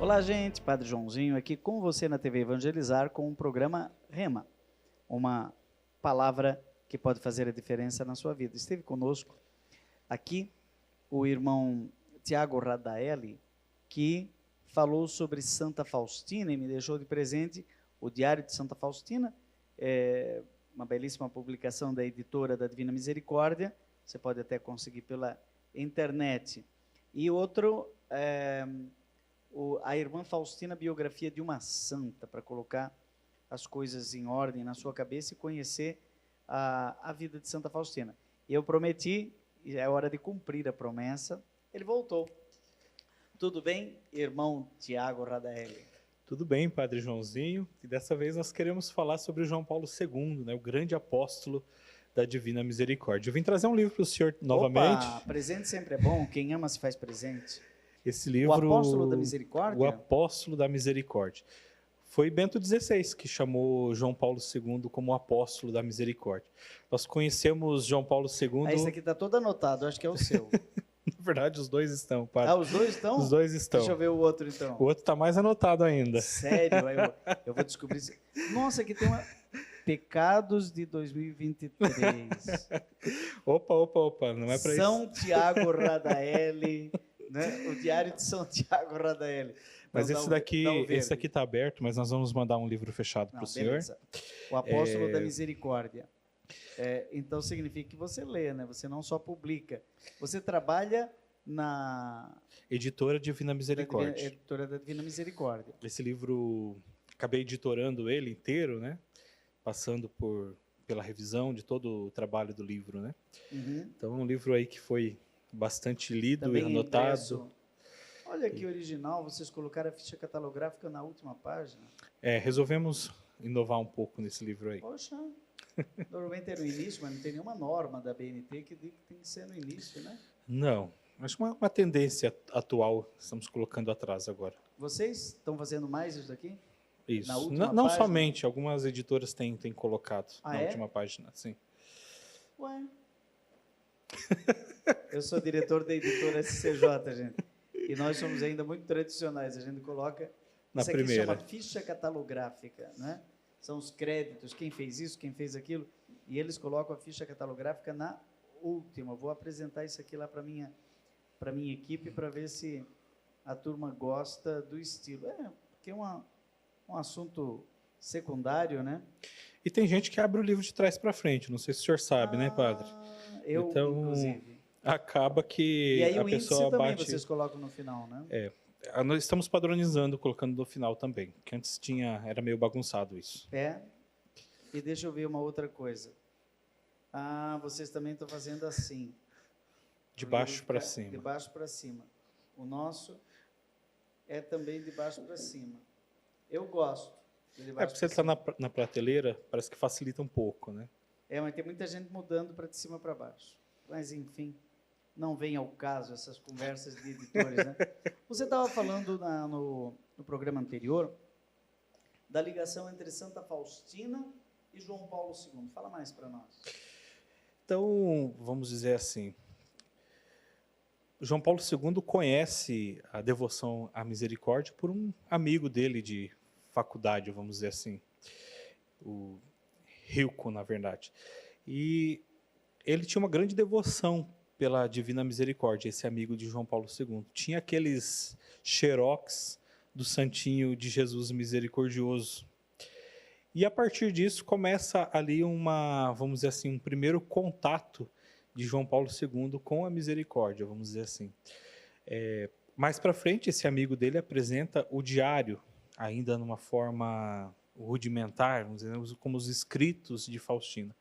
Olá, gente, Padre Joãozinho aqui com você na TV Evangelizar com o programa Rema, uma palavra que pode fazer a diferença na sua vida. Esteve conosco aqui o irmão Tiago Radaeli, que falou sobre Santa Faustina e me deixou de presente o Diário de Santa Faustina, uma belíssima publicação da editora da Divina Misericórdia, você pode até conseguir pela internet. E outro, a Irmã Faustina, Biografia de uma Santa, para colocar as coisas em ordem na sua cabeça e conhecer a vida de Santa Faustina. E eu prometi, e é hora de cumprir a promessa, ele voltou. Tudo bem, irmão Tiago Radaeli? Tudo bem, Padre Joãozinho, e dessa vez nós queremos falar sobre João Paulo II, né, o grande apóstolo da Divina Misericórdia. Eu vim trazer um livro para o senhor novamente. Opa, presente sempre é bom, quem ama se faz presente. Esse livro, o Apóstolo da Misericórdia? O Apóstolo da Misericórdia. Foi Bento XVI que chamou João Paulo II como Apóstolo da Misericórdia. Nós conhecemos João Paulo II... Esse aqui está todo anotado, acho que é o seu. Na verdade, os dois estão, Padre. Os dois estão? Os dois estão. Deixa eu ver o outro, então. O outro está mais anotado ainda. Sério? Eu vou descobrir isso. Nossa, aqui tem Pecados de 2023. Opa, não é para isso. São Tiago Radaeli, né? O Diário de São Tiago Radaeli. Mas esse daqui está aberto, mas nós vamos mandar um livro fechado para o senhor. O Apóstolo da Misericórdia. Então significa que você lê, né? Você não só publica. Você trabalha na Editora Divina Misericórdia. Editora da Divina Misericórdia. Esse livro, acabei editorando ele inteiro, né? Passando pela revisão de todo o trabalho do livro, né? Uhum. Então é um livro aí que foi bastante lido também e anotado. Impresso. Olha que original, vocês colocaram a ficha catalográfica na última página. Resolvemos inovar um pouco nesse livro aí. Poxa, normalmente é no início, mas não tem nenhuma norma da BNT que diz que tem que ser no início, né? Não, acho que uma tendência atual estamos colocando atrás agora. Vocês estão fazendo mais isso daqui? Isso, na última não página? Somente, algumas editoras têm colocado na última página, sim. Ué, eu sou diretor da editora SCJ, gente, e nós somos ainda muito tradicionais, a gente coloca, na isso primeira. Aqui chama ficha catalográfica, né? São os créditos, quem fez isso, quem fez aquilo, e eles colocam a ficha catalográfica na última. Vou apresentar isso aqui lá para minha equipe para ver se a turma gosta do estilo. Porque é um assunto secundário, né? E tem gente que abre o livro de trás para frente, não sei se o senhor sabe, né, Padre? Eu, então, inclusive. Acaba que e aí a o pessoa também bate... vocês colocam no final, né? Nós estamos padronizando, colocando no final também, que antes era meio bagunçado isso. E deixa eu ver uma outra coisa. Vocês também estão fazendo assim. De baixo para cima. De baixo para cima. O nosso é também de baixo para cima. Eu gosto. Porque você está na prateleira, parece que facilita um pouco, né? Mas tem muita gente mudando para de cima para baixo. Mas, enfim, não vem ao caso essas conversas de editores, né? Você estava falando no programa anterior da ligação entre Santa Faustina e João Paulo II. Fala mais para nós. Então, vamos dizer assim, João Paulo II conhece a devoção à misericórdia por um amigo dele de faculdade, vamos dizer assim, o Rilco, na verdade. E ele tinha uma grande devoção pela Divina Misericórdia, esse amigo de João Paulo II. Tinha aqueles xerox do Santinho de Jesus Misericordioso. E a partir disso começa ali vamos dizer assim, um primeiro contato de João Paulo II com a misericórdia, vamos dizer assim. Mais para frente, esse amigo dele apresenta o diário, ainda numa forma rudimentar, vamos dizer, como os escritos de Faustina.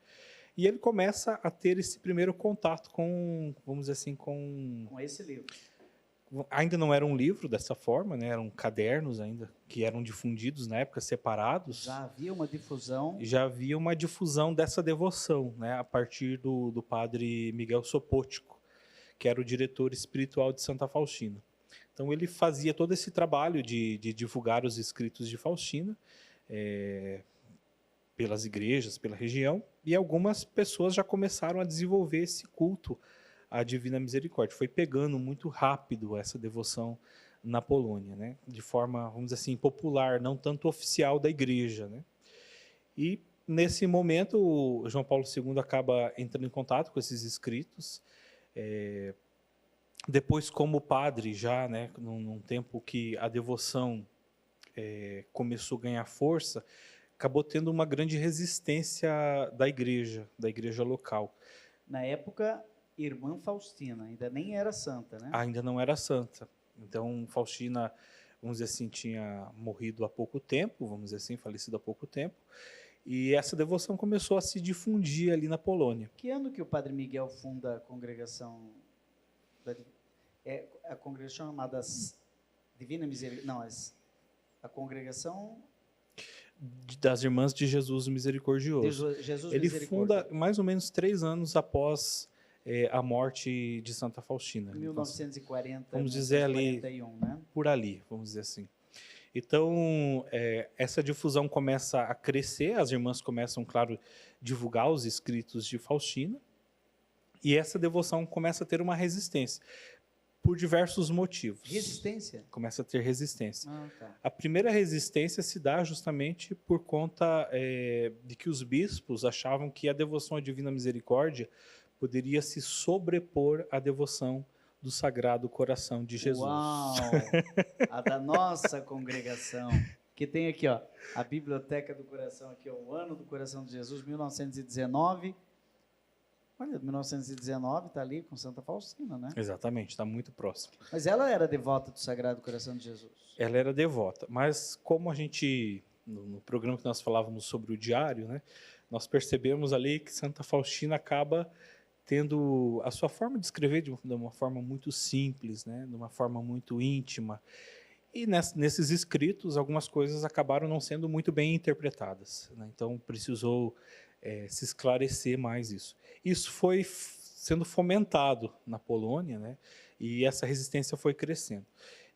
E ele começa a ter esse primeiro contato com, vamos dizer assim, com esse livro. Ainda não era um livro dessa forma, né? Eram cadernos ainda, que eram difundidos na época, separados. Já havia uma difusão. Já havia uma difusão dessa devoção, né? A partir do padre Miguel Sopótico, que era o diretor espiritual de Santa Faustina. Então ele fazia todo esse trabalho de divulgar os escritos de Faustina, pelas igrejas, pela região, e algumas pessoas já começaram a desenvolver esse culto à Divina Misericórdia. Foi pegando muito rápido essa devoção na Polônia, né? De forma, vamos dizer assim, popular, não tanto oficial da igreja, né? E nesse momento, o João Paulo II acaba entrando em contato com esses escritos. Depois, como padre, já, né, num tempo que a devoção começou a ganhar força, acabou tendo uma grande resistência da igreja local. Na época, irmã Faustina, ainda nem era santa, né? Ainda não era santa. Então, Faustina, vamos dizer assim, tinha morrido há pouco tempo, vamos dizer assim, falecido há pouco tempo. E essa devoção começou a se difundir ali na Polônia. Que ano que o Padre Miguel funda a congregação? A congregação chamada Divina Misericórdia? Não, a congregação das Irmãs de Jesus Misericordioso. Ele funda mais ou menos 3 anos após a morte de Santa Faustina. 1940, vamos dizer 1941, ali, né? Por ali, vamos dizer assim. Então, essa difusão começa a crescer, as irmãs começam, claro, divulgar os escritos de Faustina, e essa devoção começa a ter uma resistência, por diversos motivos. Resistência? Começa a ter resistência. Tá. A primeira resistência se dá justamente por conta de que os bispos achavam que a devoção à Divina Misericórdia poderia se sobrepor à devoção do Sagrado Coração de Jesus. Uau! A da nossa congregação, que tem aqui, ó, a Biblioteca do Coração, aqui, ó, o ano do Coração de Jesus, 1919. Olha, 1919 está ali com Santa Faustina, né? Exatamente, está muito próximo. Mas ela era devota do Sagrado Coração de Jesus. Ela era devota, mas como a gente, no programa que nós falávamos sobre o diário, né, nós percebemos ali que Santa Faustina acaba tendo a sua forma de escrever de uma forma muito simples, né, de uma forma muito íntima. E nesses escritos, algumas coisas acabaram não sendo muito bem interpretadas, né? Então, precisou se esclarecer mais isso. Isso foi sendo fomentado na Polônia, né? E essa resistência foi crescendo.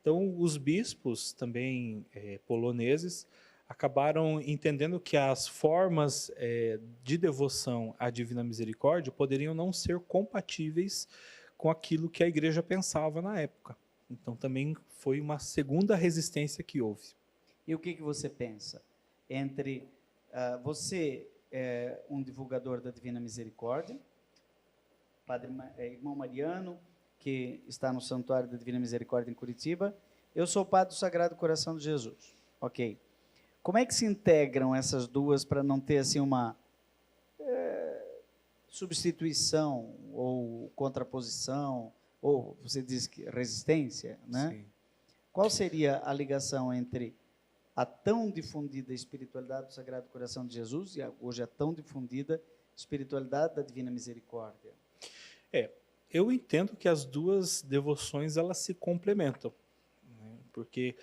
Então, os bispos, também poloneses, acabaram entendendo que as formas de devoção à Divina Misericórdia poderiam não ser compatíveis com aquilo que a igreja pensava na época. Então, também foi uma segunda resistência que houve. E o que você pensa? Entre você um divulgador da Divina Misericórdia, irmão Mariano, que está no Santuário da Divina Misericórdia em Curitiba. Eu sou o padre do Sagrado Coração de Jesus. Ok. Como é que se integram essas duas para não ter assim uma substituição ou contraposição, ou você diz que resistência, né? Sim. Qual seria a ligação entre a tão difundida espiritualidade do Sagrado Coração de Jesus e hoje a tão difundida espiritualidade da Divina Misericórdia? Eu entendo que as duas devoções elas se complementam, né? Porque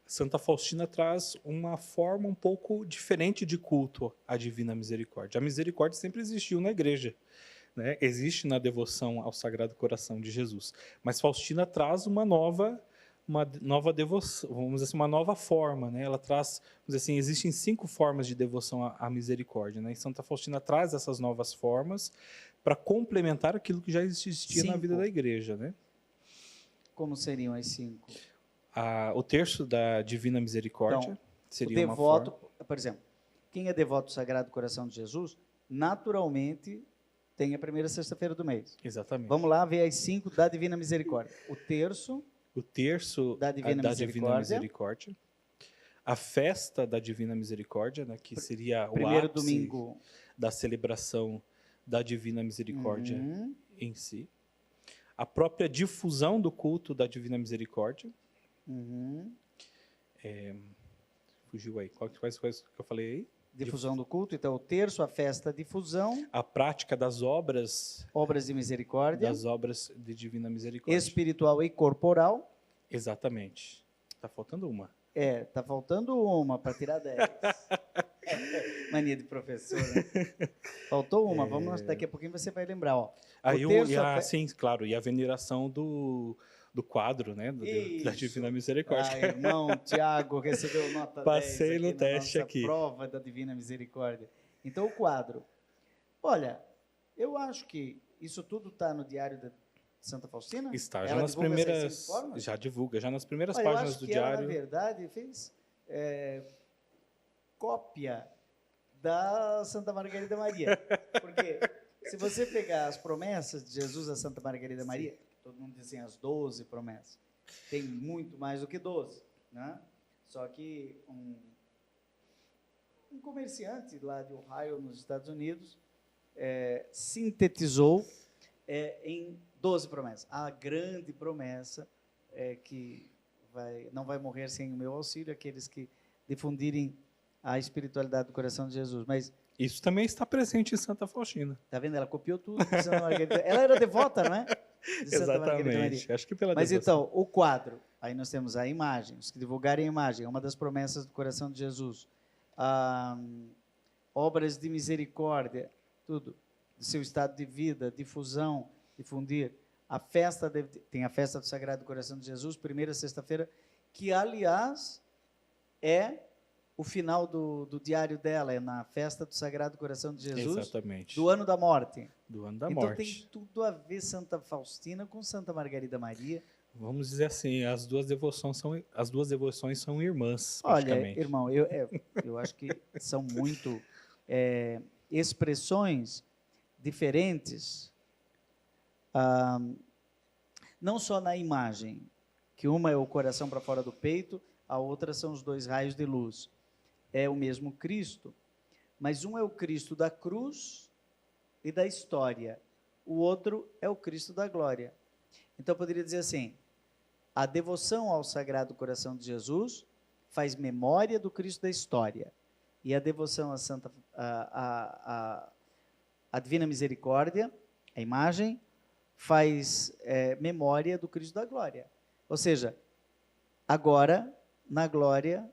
Santa Faustina traz uma forma um pouco diferente de culto à Divina Misericórdia. A misericórdia sempre existiu na igreja, né? Existe na devoção ao Sagrado Coração de Jesus, mas Faustina traz uma nova devoção, vamos dizer assim, uma nova forma, né? Ela traz, vamos dizer assim, existem 5 formas de devoção à misericórdia, né? E Santa Faustina traz essas novas formas para complementar aquilo que já existia na vida da igreja, né? Como seriam as 5? O terço da Divina Misericórdia então, seria o devoto, uma forma. por exemplo, quem é devoto do Sagrado Coração de Jesus, naturalmente tem a primeira sexta-feira do mês. Exatamente. Vamos lá ver as 5 da Divina Misericórdia. O terço da Divina Misericórdia, a festa da Divina Misericórdia, né, que seria o primeiro ápice domingo da celebração da Divina Misericórdia em si, a própria difusão do culto da Divina Misericórdia. Fugiu aí. Quais coisas que eu falei aí? Difusão do culto, então o terço, a festa, a difusão. A prática das obras de misericórdia. Das obras de Divina Misericórdia. Espiritual e corporal. Exatamente. Está faltando uma. Está faltando uma para tirar 10. Mania de professor, né? Faltou uma, vamos, daqui a pouquinho você vai lembrar. Ó. Sim, claro, e a veneração do quadro, né, da Divina Misericórdia. Irmão Tiago recebeu nota 10 Passei no teste aqui. Prova da Divina Misericórdia. Então, o quadro. Olha, eu acho que isso tudo está no Diário Santa Faustina? Está, já Ela nas divulga essas primeiras. 5 formas? Já divulga, já nas primeiras Olha, eu páginas acho do que ela, diário. na verdade, fez cópia da Santa Margarida Maria. Porque se você pegar as promessas de Jesus a Santa Margarida Maria, todo mundo diz assim, as 12 promessas, tem muito mais do que 12, né? Só que um comerciante lá de Ohio, nos Estados Unidos, sintetizou em 12 promessas. A grande promessa é que não vai morrer sem o meu auxílio aqueles que difundirem a espiritualidade do coração de Jesus. Mas isso também está presente em Santa Faustina. tá vendo? Ela copiou tudo de Santa Margarida. Ela era devota, não é? De Santa Margarida Maria. Exatamente. Acho que pela Mas devoção. então, o quadro, aí nós temos a imagem, os que divulgarem a imagem, é uma das promessas do coração de Jesus. Obras de misericórdia, tudo, do seu estado de vida, difusão, difundir. A festa, tem a festa do Sagrado Coração de Jesus, primeira sexta-feira, que, aliás, é o final do diário dela, é na festa do Sagrado Coração de Jesus, Exatamente. do ano da morte. Do ano da então morte. tem tudo a ver Santa Faustina com Santa Margarida Maria. Vamos dizer assim, as duas devoções são irmãs, Olha, praticamente. irmão, eu acho que são muito expressões diferentes, não só na imagem, que uma é o coração para fora do peito, a outra são os 2 raios de luz. É o mesmo Cristo, mas um é o Cristo da cruz e da história, o outro é o Cristo da glória. Então, eu poderia dizer assim, a devoção ao Sagrado Coração de Jesus faz memória do Cristo da história, e a devoção à Divina Misericórdia, a imagem, faz memória do Cristo da glória. Ou seja, agora, na glória,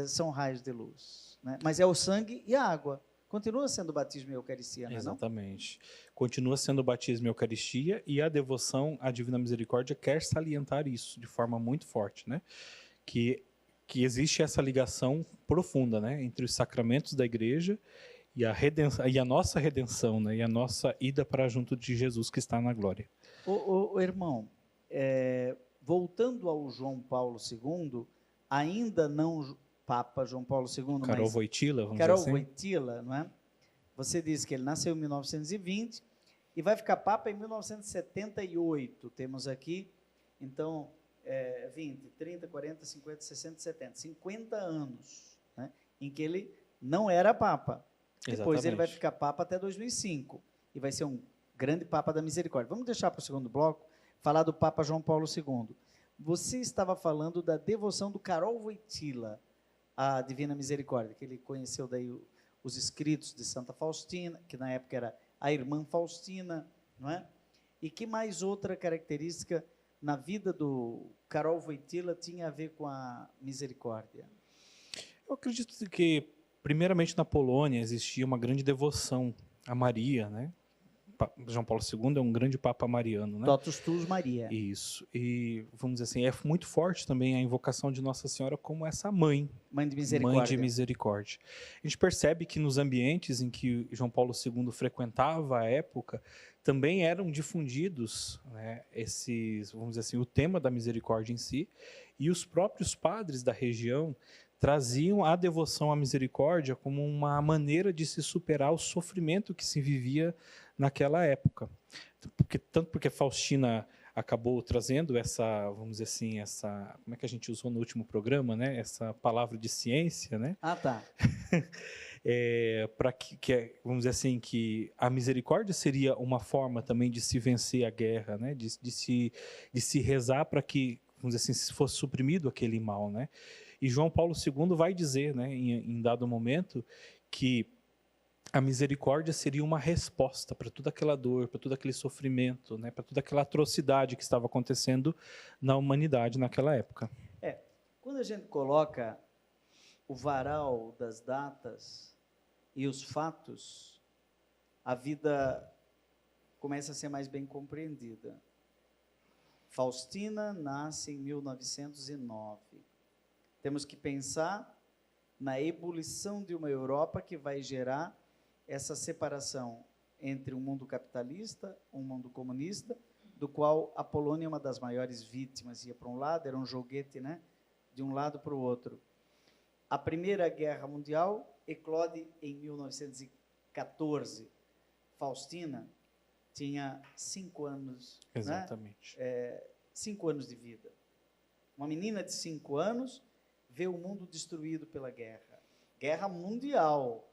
são raios de luz, né? Mas é o sangue e a água. Continua sendo o batismo e a Eucaristia, não é? Exatamente. Continua sendo o batismo e a Eucaristia, e a devoção à Divina Misericórdia quer salientar isso de forma muito forte, né? Que existe essa ligação profunda, né, entre os sacramentos da Igreja e a nossa redenção, né, e a nossa ida para junto de Jesus que está na glória. Irmão, voltando ao João Paulo II, ainda não Papa João Paulo II, Karol mas Wojtyla, vamos Karol dizer assim. Wojtyla, não é? Você disse que ele nasceu em 1920 e vai ficar Papa em 1978. Temos aqui, então, 20, 30, 40, 50, 60, 70, 50 anos, né, em que ele não era Papa. Depois Exatamente. ele vai ficar Papa até 2005 e vai ser um grande Papa da Misericórdia. Vamos deixar para o segundo bloco falar do Papa João Paulo II. Você estava falando da devoção do Karol Wojtyla à Divina Misericórdia, que ele conheceu daí os escritos de Santa Faustina, que na época era a irmã Faustina, não é? E que mais outra característica na vida do Karol Wojtyla tinha a ver com a misericórdia? Eu acredito que, primeiramente, na Polônia existia uma grande devoção a Maria, né? João Paulo II é um grande Papa mariano, né? Totus Tuus Maria. Isso. E, vamos dizer assim, é muito forte também a invocação de Nossa Senhora como essa mãe. Mãe de misericórdia. Mãe de misericórdia. A gente percebe que nos ambientes em que João Paulo II frequentava à época, também eram difundidos, né, vamos dizer assim, o tema da misericórdia em si, e os próprios padres da região traziam a devoção à misericórdia como uma maneira de se superar o sofrimento que se vivia naquela época. Tanto porque Faustina acabou trazendo essa, vamos dizer assim, como é que a gente usou no último programa, né? Essa palavra de ciência, né? Ah, tá. Para vamos dizer assim, que a misericórdia seria uma forma também de se vencer a guerra, né? De se rezar para que, vamos dizer assim, fosse suprimido aquele mal, né? E João Paulo II vai dizer, né, em dado momento, que a misericórdia seria uma resposta para toda aquela dor, para todo aquele sofrimento, né, para toda aquela atrocidade que estava acontecendo na humanidade naquela época. Quando a gente coloca o varal das datas e os fatos, a vida começa a ser mais bem compreendida. Faustina nasce em 1909. Temos que pensar na ebulição de uma Europa que vai gerar essa separação entre um mundo capitalista, um mundo comunista, do qual a Polônia é uma das maiores vítimas. Ia para um lado, era um joguete, né? De um lado para o outro. A Primeira Guerra Mundial eclode em 1914. Faustina tinha 5 anos. Exatamente. Né? 5 anos de vida. Uma menina de 5 anos vê o mundo destruído pela guerra. Guerra mundial,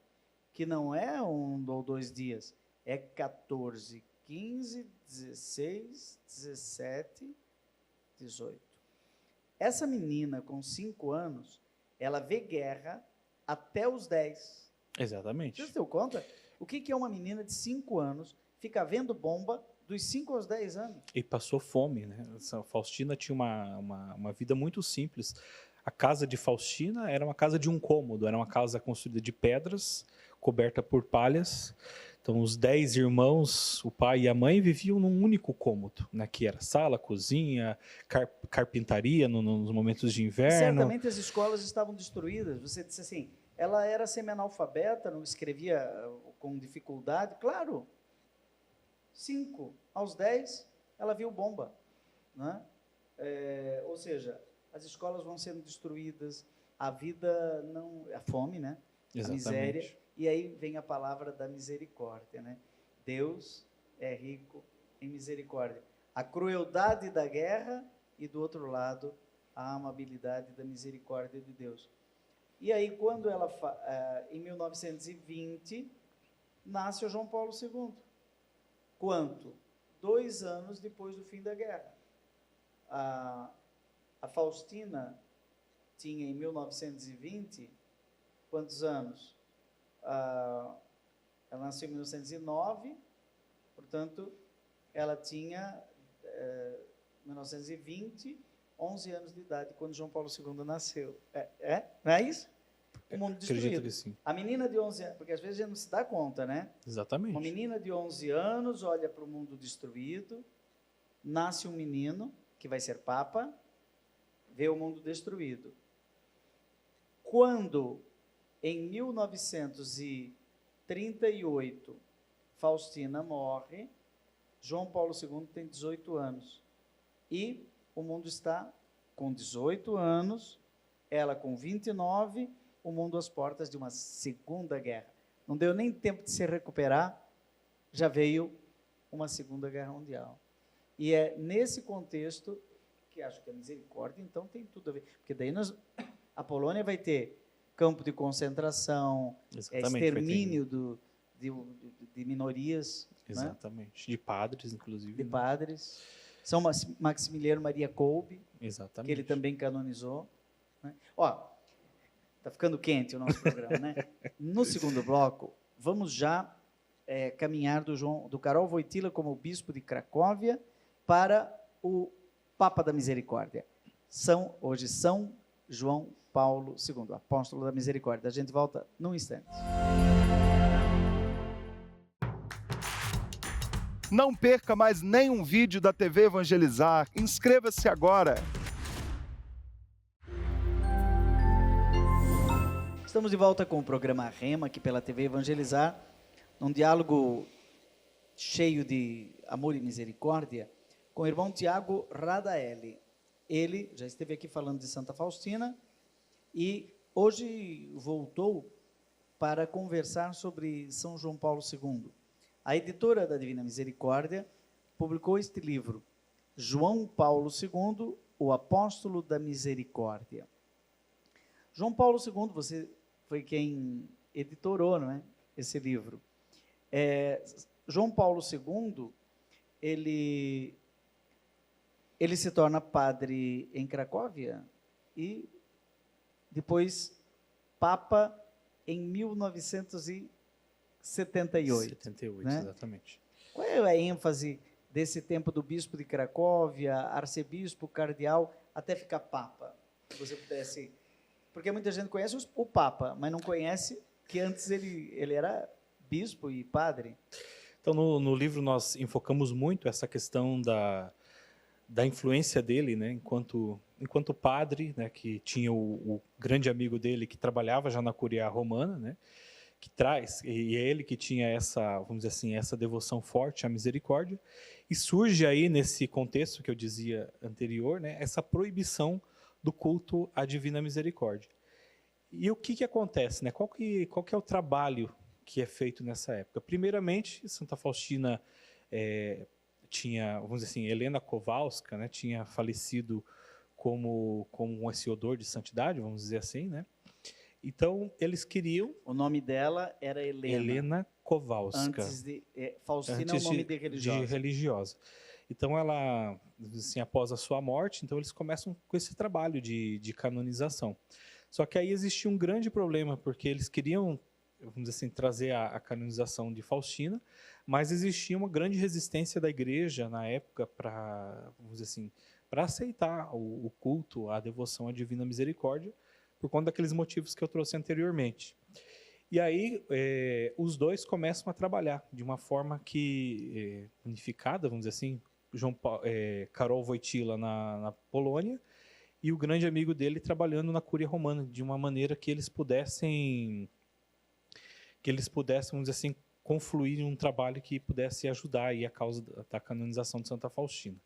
que não é 1 ou 2 dias, é 14, 15, 16, 17, 18. Essa menina, com 5 anos, ela vê guerra até os 10. Exatamente. Você se deu conta? O que é uma menina de 5 anos fica vendo bomba dos 5 aos 10 anos? E passou fome, né? Essa Faustina tinha uma vida muito simples. A casa de Faustina era uma casa de um cômodo, era uma casa construída de pedras, coberta por palhas. Então, os 10 irmãos, o pai e a mãe, viviam num único cômodo, né? Que era sala, cozinha, carpintaria nos momentos de inverno. Certamente as escolas estavam destruídas. Você disse assim, ela era semi-analfabeta, não escrevia com dificuldade. Claro, 5 aos 10, ela viu bomba. Né? Ou seja, as escolas vão sendo destruídas, a vida não... A fome, né? Exatamente. A miséria. E aí vem a palavra da misericórdia, né? Deus é rico em misericórdia. A crueldade da guerra e, do outro lado, a amabilidade da misericórdia de Deus. E aí, quando ela, em 1920, nasce o João Paulo II. Quanto? 2 anos depois do fim da guerra. A Faustina tinha, em 1920, quantos anos? Ela nasceu em 1909, portanto, ela tinha 1920, 11 anos de idade, quando João Paulo II nasceu. Não é isso? O mundo destruído. Acredito que sim. A menina de 11 anos, porque às vezes a gente não se dá conta, né? Exatamente. Uma menina de 11 anos olha para o mundo destruído, nasce um menino, que vai ser papa, vê o mundo destruído. Quando, em 1938, Faustina morre, João Paulo II tem 18 anos. E o mundo está com 18 anos, ela com 29, o mundo às portas de uma segunda guerra. Não deu nem tempo de se recuperar, já veio uma segunda guerra mundial. E é nesse contexto que acho que a misericórdia, então, tem tudo a ver. Porque daí a Polônia vai ter campo de concentração, extermínio de minorias. Exatamente. Né? De padres, inclusive. De padres. São Maximiliano Maria Kolbe, exatamente, que ele também canonizou. Né? Ó, tá ficando quente o nosso programa, né? No segundo bloco, vamos já caminhar do Karol Wojtyła como bispo de Cracóvia para o Papa da Misericórdia. Hoje São João Paulo II, apóstolo da misericórdia. A gente volta num instante. Não perca mais nenhum vídeo da TV Evangelizar. Inscreva-se agora. Estamos de volta com o programa Rema, aqui pela TV Evangelizar, num diálogo cheio de amor e misericórdia, com o irmão Tiago Radaeli. Ele já esteve aqui falando de Santa Faustina e hoje voltou para conversar sobre São João Paulo II. A editora da Divina Misericórdia publicou este livro, João Paulo II, o Apóstolo da Misericórdia. João Paulo II, você foi quem editorou, não é? Esse livro. João Paulo II, ele se torna padre em Cracóvia e depois papa em 1978. 78, né? Exatamente. Qual é a ênfase desse tempo do bispo de Cracóvia, arcebispo, cardeal, até ficar papa? Se você pudesse... Porque muita gente conhece o papa, mas não conhece que antes ele era bispo e padre. Então, no livro nós enfocamos muito essa questão da influência dele, né, enquanto padre, né, que tinha o grande amigo dele que trabalhava já na Curia Romana, né, que traz, e é ele que tinha essa, vamos dizer assim, essa devoção forte à misericórdia, e surge aí nesse contexto que eu dizia anterior, né, essa proibição do culto à divina misericórdia. E o que acontece, né? Qual que é o trabalho que é feito nessa época? Primeiramente, Santa Faustina tinha, vamos dizer assim, Helena Kowalska, né, tinha falecido como esse odor de santidade, vamos dizer assim, né? Então, eles queriam... O nome dela era Helena. Helena Kowalska. Antes de... Faustina é o nome de religiosa. De religiosa. Então, ela, assim, após a sua morte, então eles começam com esse trabalho de canonização. Só que aí existia um grande problema, porque eles queriam, vamos dizer assim, trazer a canonização de Faustina, mas existia uma grande resistência da igreja na época para, vamos dizer assim, para aceitar o culto, a devoção à Divina Misericórdia, por conta daqueles motivos que eu trouxe anteriormente. E aí os dois começam a trabalhar de uma forma que unificada, vamos dizer assim, Karol Wojtyła na Polônia, e o grande amigo dele trabalhando na Cúria Romana, de uma maneira que eles pudessem, vamos dizer assim, confluir em um trabalho que pudesse ajudar aí a causa da canonização de Santa Faustina.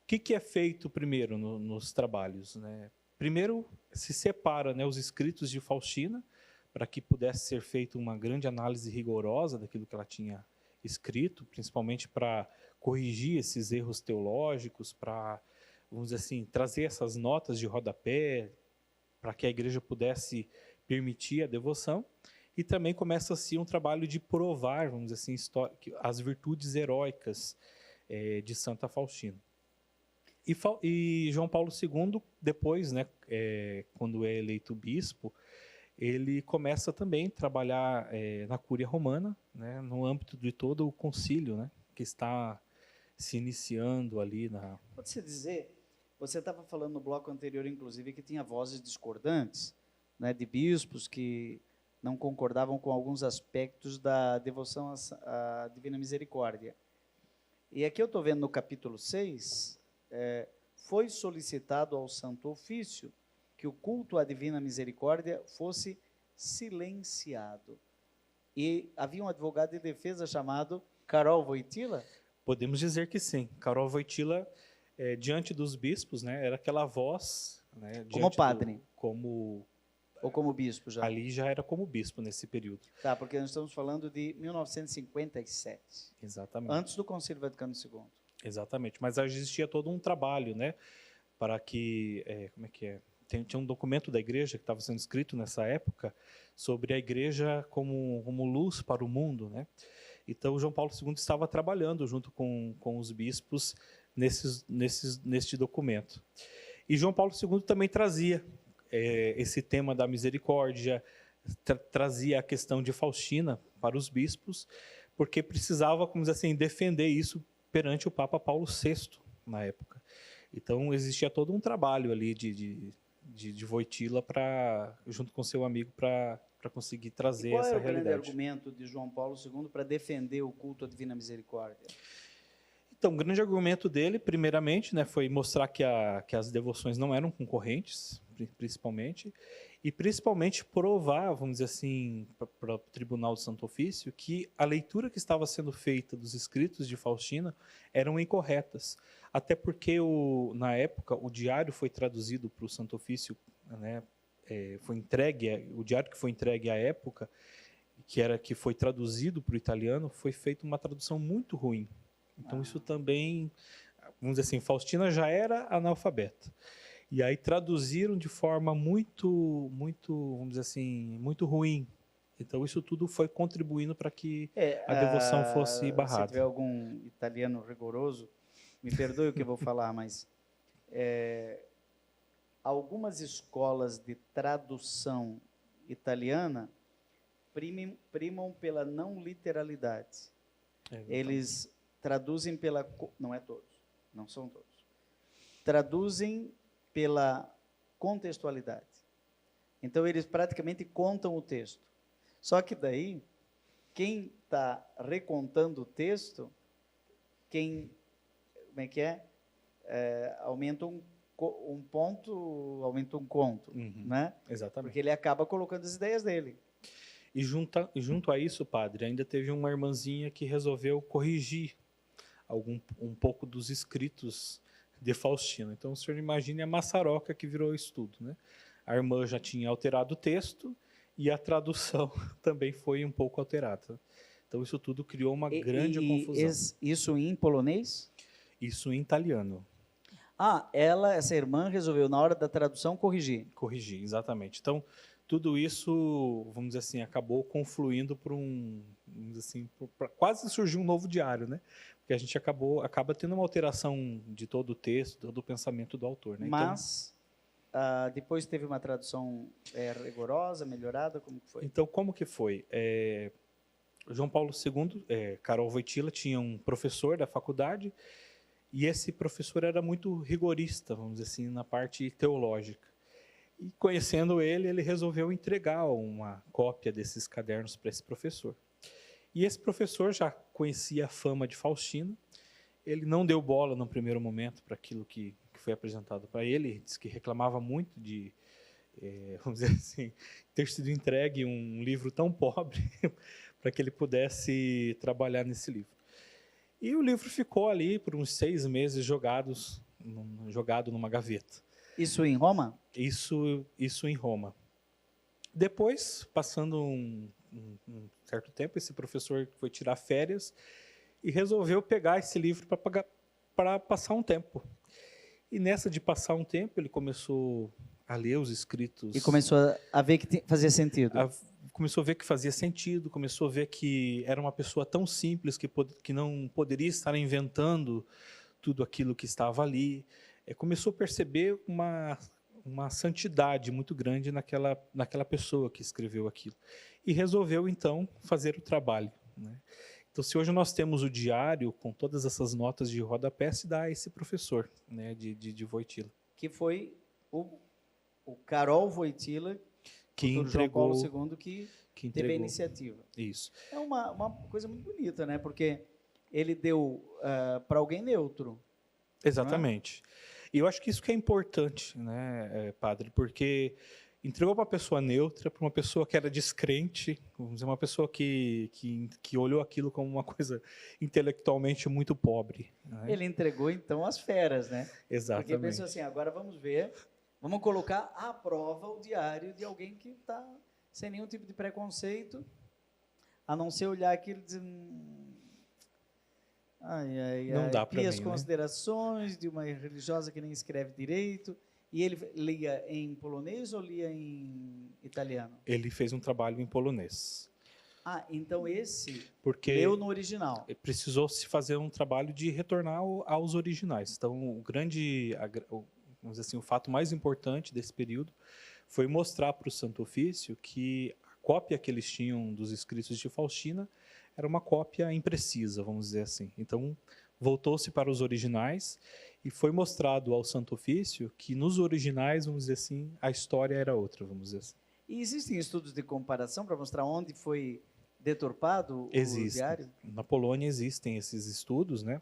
O que é feito primeiro nos trabalhos, né? Primeiro, se separa, né, os escritos de Faustina, para que pudesse ser feita uma grande análise rigorosa daquilo que ela tinha escrito, principalmente para corrigir esses erros teológicos, para, vamos dizer assim, trazer essas notas de rodapé, para que a igreja pudesse permitir a devoção. E também começa-se um trabalho de provar, vamos dizer assim, as virtudes heróicas de Santa Faustina. E João Paulo II, depois, né, quando é eleito bispo, ele começa também a trabalhar na Cúria Romana, né, no âmbito de todo o concílio, né, que está se iniciando ali na... Pode-se dizer, você estava falando no bloco anterior, inclusive, que tinha vozes discordantes, né, de bispos que não concordavam com alguns aspectos da devoção à Divina Misericórdia. E aqui eu estou vendo no capítulo 6, foi solicitado ao Santo Ofício que o culto à Divina Misericórdia fosse silenciado. E havia um advogado de defesa chamado Karol Wojtyła? Podemos dizer que sim. Karol Wojtyła, diante dos bispos, né, era aquela voz... Né, como padre? Ou como bispo já? Ali já era como bispo nesse período. Tá, porque nós estamos falando de 1957. Exatamente. Antes do Concílio Vaticano II. Exatamente, mas existia todo um trabalho, né, para que, como é que é? Tinha um documento da igreja que estava sendo escrito nessa época sobre a igreja como luz para o mundo, né? Então, João Paulo II estava trabalhando junto com os bispos neste documento. E João Paulo II também trazia esse tema da misericórdia, trazia a questão de Faustina para os bispos, porque precisava, como dizer assim, defender isso perante o Papa Paulo VI na época. Então existia todo um trabalho ali de Wojtyła junto com seu amigo para conseguir trazer essa realidade. Qual é o grande argumento de João Paulo II para defender o culto à Divina Misericórdia? Então, o grande argumento dele, primeiramente, né, foi mostrar que as devoções não eram concorrentes, e principalmente provar, vamos dizer assim, para o Tribunal do Santo Ofício, que a leitura que estava sendo feita dos escritos de Faustina eram incorretas. Até porque, na época, o diário foi traduzido para o Santo Ofício, né, o diário que foi entregue à época, que foi traduzido para o italiano, foi feita uma tradução muito ruim. Então, isso também, vamos dizer assim, Faustina já era analfabeta. E aí traduziram de forma muito, vamos dizer assim, muito ruim. Então, isso tudo foi contribuindo para que a devoção fosse barrada. Se tiver algum italiano rigoroso, me perdoe o que eu vou falar, mas algumas escolas de tradução italiana primam pela não literalidade. Eles traduzem pela... Não é todos, não são todos. Traduzem pela contextualidade. Então, eles praticamente contam o texto. Só que daí, quem está recontando o texto, aumenta um ponto, aumenta um conto, né? Exatamente. Porque ele acaba colocando as ideias dele. E junto a isso, padre, ainda teve uma irmãzinha que resolveu corrigir um pouco dos escritos de Faustina. Então, o senhor imagine a maçaroca que virou estudo, né? A irmã já tinha alterado o texto e a tradução também foi um pouco alterada. Então, isso tudo criou uma grande confusão. Isso em polonês? Isso em italiano. Ah, essa irmã, resolveu, na hora da tradução, corrigir. Corrigir, exatamente. Então, tudo isso, vamos dizer assim, acabou confluindo para quase surgir um novo diário, né? Porque a gente acaba tendo uma alteração de todo o texto, todo o pensamento do autor, né? Mas depois teve uma tradução rigorosa, melhorada, como que foi? Então, como que foi? João Paulo II, Karol Wojtyła, tinha um professor da faculdade e esse professor era muito rigorista, vamos dizer assim, na parte teológica. E conhecendo ele resolveu entregar uma cópia desses cadernos para esse professor. E esse professor já conhecia a fama de Faustina, ele não deu bola no primeiro momento para aquilo que foi apresentado para ele, disse que reclamava muito de, vamos dizer assim, ter sido entregue um livro tão pobre para que ele pudesse trabalhar nesse livro. E o livro ficou ali por uns 6 meses jogado numa gaveta. Isso em Roma? Isso em Roma. Depois, passando um certo tempo, esse professor foi tirar férias e resolveu pegar esse livro para passar um tempo. E nessa de passar um tempo, ele começou a ler os escritos. E começou a ver que fazia sentido. Começou a ver que fazia sentido, começou a ver que era uma pessoa tão simples que não poderia estar inventando tudo aquilo que estava ali. Começou a perceber uma santidade muito grande naquela pessoa que escreveu aquilo. E resolveu, então, fazer o trabalho, né? Então, se hoje nós temos o diário com todas essas notas de rodapé, se dá a esse professor, né, de Wojtyła. Que foi o Karol Wojtyła, que entregou, João Paulo II, que teve a iniciativa. Isso. É uma coisa muito bonita, né? Porque ele deu para alguém neutro. Exatamente. E eu acho que isso que é importante, né, padre, porque entregou para uma pessoa neutra, para uma pessoa que era descrente, vamos dizer, uma pessoa que olhou aquilo como uma coisa intelectualmente muito pobre, né? Ele entregou, então, as feras, né? Exatamente. Porque pensou assim, agora vamos ver, vamos colocar à prova o diário de alguém que está sem nenhum tipo de preconceito, a não ser olhar aquilo e dizer... Não dá para mim, as considerações de uma religiosa que nem escreve direito. E ele lia em polonês ou lia em italiano? Ele fez um trabalho em polonês. Então porque leu no original. Precisou se fazer um trabalho de retornar aos originais. Então, vamos dizer assim, o fato mais importante desse período foi mostrar para o Santo Ofício que a cópia que eles tinham dos escritos de Faustina era uma cópia imprecisa, vamos dizer assim. Então, voltou-se para os originais e foi mostrado ao Santo Ofício que nos originais, vamos dizer assim, a história era outra, vamos dizer assim. E existem estudos de comparação para mostrar onde foi deturpado o diário? Na Polônia existem esses estudos, né?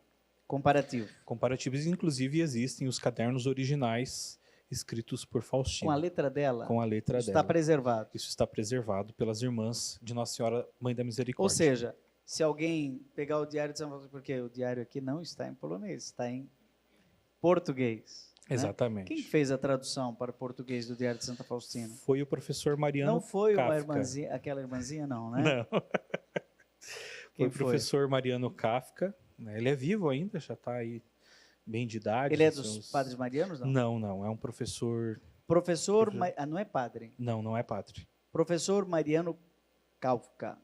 Comparativos, inclusive existem os cadernos originais escritos por Faustina. Com a letra dela? Com a letra Isso dela. está preservado? Isso está preservado pelas irmãs de Nossa Senhora Mãe da Misericórdia. Ou seja, se alguém pegar o diário de São Paulo, porque o diário aqui não está em polonês, está em português. Exatamente. Né? Quem fez a tradução para o português do Diário de Santa Faustina? Foi o professor Mariano Kafka. Não foi aquela irmãzinha, não, né? Não. Foi o professor Mariano Kafka. Ele é vivo ainda, já está aí bem de idade. Ele é dos padres marianos, não? Não. É um professor... Não é padre? Não é padre. Professor Mariano Kafka.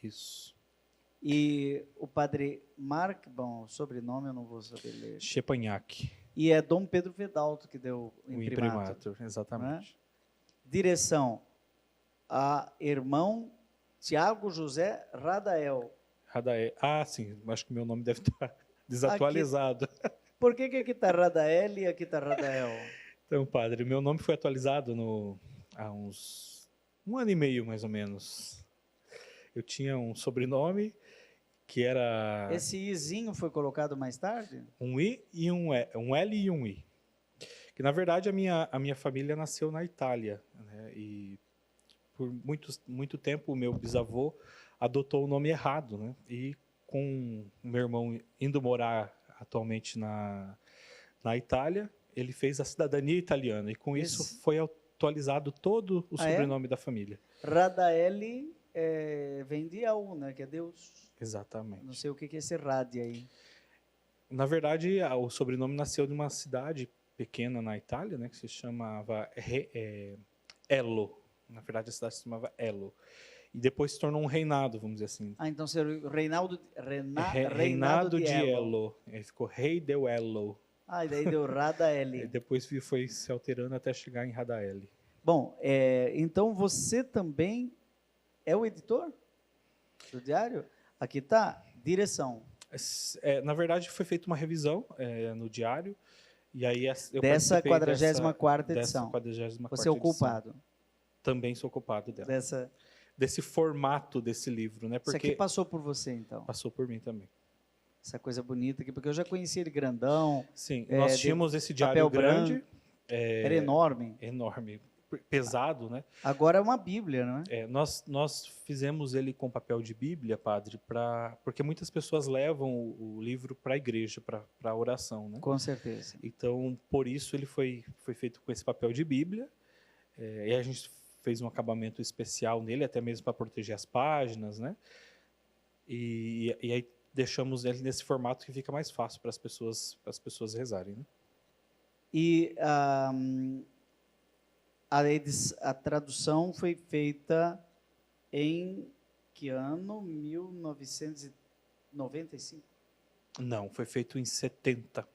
Isso. E o padre Mark, o sobrenome eu não vou saber ler. Szczepaniak. E é Dom Pedro Vedalto que deu o imprimatur. Exatamente. Né? Direção a irmão Tiago José Radael. Sim, acho que meu nome deve estar desatualizado. Por que aqui está Radael e aqui está Radael? Então, padre, meu nome foi atualizado há uns 1 ano e meio, mais ou menos. Eu tinha um sobrenome que era... Esse izinho foi colocado mais tarde? Um I e um L e um I. Que, na verdade, a minha família nasceu na Itália, né? E por muito tempo, o meu bisavô adotou o nome errado, né? E com o meu irmão indo morar atualmente na Itália, ele fez a cidadania italiana. E com isso foi atualizado todo o sobrenome da família. Radaeli vem de El, né? Que é Deus. Exatamente. Não sei o que é esse Radi aí. Na verdade, o sobrenome nasceu de uma cidade pequena na Itália, né? Que se chamava Elo. Na verdade, a cidade se chamava Elo. E depois se tornou um reinado, vamos dizer assim. Ah, então seria Reinado Reinado de Elo. Ele ficou rei de Elo. Ah, e daí deu Radaeli. E depois foi se alterando até chegar em Radaeli. Bom, então você também é o editor do diário? Aqui está, direção. Na verdade, foi feita uma revisão no diário. E aí eu dessa participei 44ª edição. Você é o culpado. Também sou culpado dela. Desse formato desse livro, né? Porque isso aqui passou por você, então? Passou por mim também. Essa coisa bonita aqui, porque eu já conheci ele grandão. Sim, nós tínhamos esse diário grande. Branco, era enorme. Enorme. Pesado, né? Agora é uma Bíblia, não é? Nós fizemos ele com papel de Bíblia, padre, porque muitas pessoas levam o livro para a igreja, para a oração, né? Com certeza. Então, por isso ele foi feito com esse papel de Bíblia. E a gente fez um acabamento especial nele, até mesmo para proteger as páginas, né? E aí deixamos ele nesse formato que fica mais fácil para as pessoas rezarem, né? E a tradução foi feita em que ano? 1995? Não, foi feito em 70.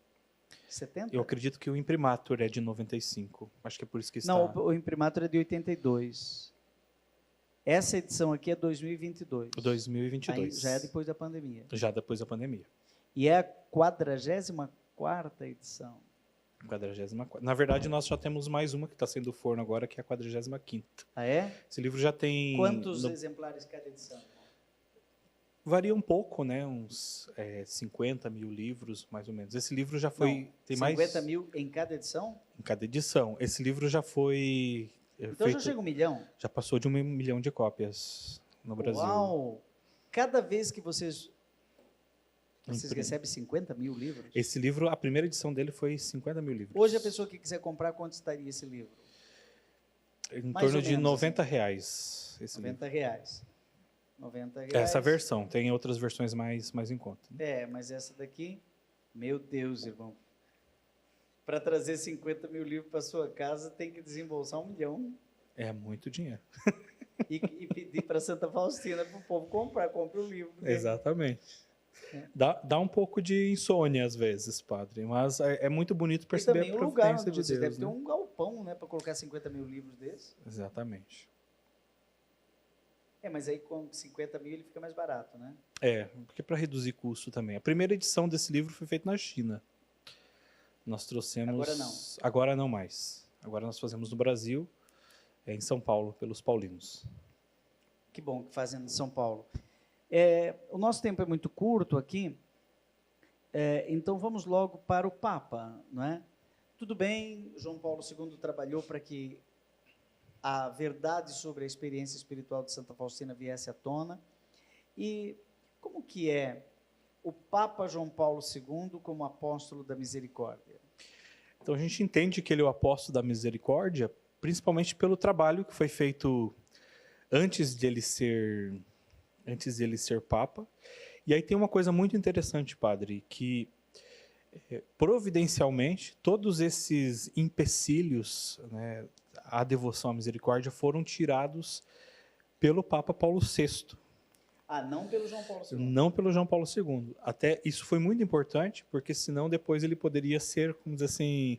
70? Eu acredito que o imprimatur é de 95. Acho que é por isso que está... Não, o imprimatur é de 82. Essa edição aqui é 2022. 2022. Aí já é depois da pandemia. Já depois da pandemia. E é a 44ª edição. 44ª. Na verdade, nós já temos mais uma que está saindo do forno agora, que é a 45ª. Ah, é? Esse livro já tem... Quantos exemplares cada edição? Varia um pouco, né? Uns 50 mil livros, mais ou menos. Esse livro já foi... Não, tem 50 mais... mil em cada edição? Em cada edição. Esse livro já foi... Então já chega 1 milhão? Já passou de 1 milhão de cópias no Brasil. Uau! Cada vez que vocês recebem 50 mil livros? Esse livro, a primeira edição dele foi 50 mil livros. Hoje a pessoa que quiser comprar, quanto estaria esse livro? Em torno de R$90 esse R$90. R$90. Essa versão. Tem outras versões mais em conta. Mas essa daqui, meu Deus, irmão. Para trazer 50 mil livros para sua casa, tem que desembolsar 1 milhão. É muito dinheiro. E pedir para Santa Faustina para o povo comprar. Compre o livro. Né? Exatamente. Dá um pouco de insônia às vezes, padre, mas é muito bonito perceber a providência de Deus. Deve ter um galpão, né, para colocar 50 mil livros desses. Exatamente. Mas aí com 50 mil ele fica mais barato, né? Porque para reduzir custo também. A primeira edição desse livro foi feita na China. Nós trouxemos... Agora não. Agora não mais. Agora nós fazemos no Brasil, em São Paulo, pelos paulinos. Que bom que fazem em São Paulo. O nosso tempo é muito curto aqui, então vamos logo para o Papa, não é? Tudo bem, João Paulo II trabalhou para que a verdade sobre a experiência espiritual de Santa Faustina viesse à tona. E como que é o Papa João Paulo II como apóstolo da misericórdia? Então a gente entende que ele é o apóstolo da misericórdia, principalmente pelo trabalho que foi feito antes de ele ser Papa. E aí tem uma coisa muito interessante, padre, que providencialmente todos esses empecilhos, né, à devoção à misericórdia foram tirados pelo Papa Paulo VI. Não pelo João Paulo II? Não pelo João Paulo II. Até isso foi muito importante, porque senão depois ele poderia ser, como dizer assim,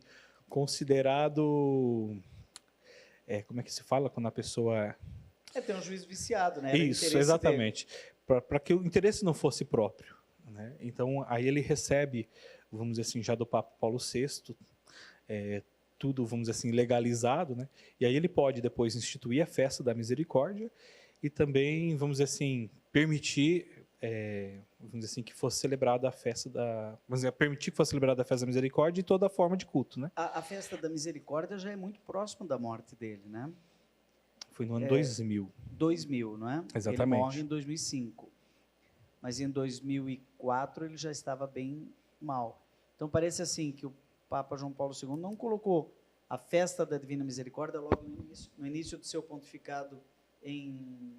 considerado... como é que se fala quando a pessoa... tem um juiz viciado, né? Isso, exatamente. Para que o interesse não fosse próprio, né? Então, aí ele recebe, vamos dizer assim, já do Papa Paulo VI, tudo, vamos dizer assim, legalizado, né? E aí ele pode depois instituir a festa da misericórdia e também, vamos dizer assim, permitir, vamos dizer assim, que fosse celebrada a festa da... Vamos dizer, permitir que fosse celebrada a festa da misericórdia e toda a forma de culto, né? A festa da misericórdia já é muito próximo da morte dele, né? Foi no ano 2000. 2000, não é? Exatamente. Ele morre em 2005. Mas em 2004 ele já estava bem mal. Então parece assim que o Papa João Paulo II não colocou a festa da Divina Misericórdia logo no início do seu pontificado em